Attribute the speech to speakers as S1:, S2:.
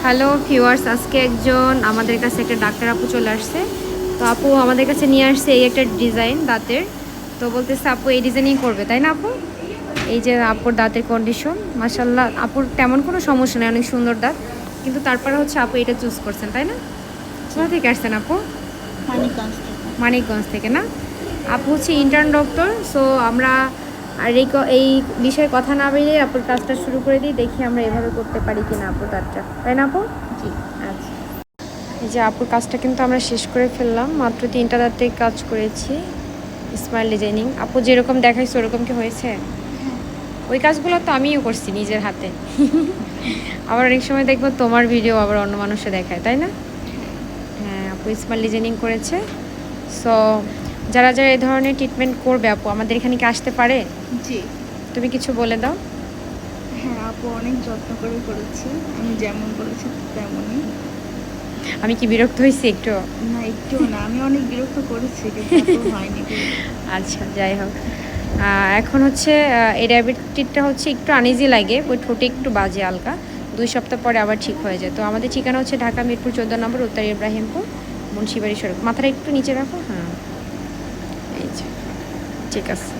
S1: Hello viewers, আজকে একজন আমাদের কাছে একটা ডাক্তার আপু চলে আসছে। তো আপু আমাদের কাছে নিয়ে আসছে এই একটা ডিজাইন দাঁতের। তো বলতেছে আপু এই ডিজাইনই করবে, তাই না আপু? এই যে আপুর দাঁতের কন্ডিশন, মাশাল্লাহ আপুর তেমন কোনো সমস্যা নেই, অনেক সুন্দর দাঁত। কিন্তু তারপরে হচ্ছে আপু এটা চুজ করছেন, তাই না? কোথা থেকে আসছেন আপু?
S2: মানিকগঞ্জ থেকে।
S1: মানিকগঞ্জ থেকে না? আপু হচ্ছে ইন্টার্ন ডক্টর। সো আমরা আর এই বিষয়ে কথা না বেরিয়ে আপুর কাজটা শুরু করে দিই, দেখি আমরা এভাবে করতে পারি কিনা আপুর দাঁতটা, তাই না আপু?
S2: জি।
S1: আচ্ছা, এই যে আপুর কাজটা কিন্তু আমরা শেষ করে ফেললাম, মাত্র 3টা দাঁতে কাজ করেছি। স্মাইল ডিজাইনিং আপু যেরকম দেখাইছে ওরকম কি হয়েছে? ওই কাজগুলো তো আমিও করছি নিজের হাতে। আবার অনেক সময় দেখবো তোমার ভিডিও আবার অন্য মানুষে দেখায়, তাই না? হ্যাঁ, আপু স্মাইল ডিজাইনিং করেছে। সো যারা যারা এই ধরনের ট্রিটমেন্ট করবে আপু আমাদের এখানে কি আসতে পারে?
S2: জি।
S1: তুমি কিছু বলে দাও।
S2: হ্যাঁ, আপু অনেক যত্ন করে করেছে। আমি যেমন বলেছি তেমনই।
S1: আমি কি বিরক্ত হয়েছি একটু?
S2: না, একটুও না। আমি অনেক বিরক্ত করেছি কিন্তু আপু হয়নি বিরক্ত।
S1: আচ্ছা, যাই হোক। এখন হচ্ছে এই ডায়াবেটিসটা হচ্ছে একটু আনইজি লাগে, ওই ঠোঁটে একটু বাজে হালকা। 2 সপ্তাহ পরে আবার ঠিক হয়ে যায়। তো আমাদের ঠিকানা হচ্ছে ঢাকা মিরপুর 14 নম্বর, উত্তর ইব্রাহিমপুর, মুন্সিবাড়ি সড়ক। মাথাটা একটু নিচে রাখো, হ্যাঁ, এই যে, ঠিক আছে।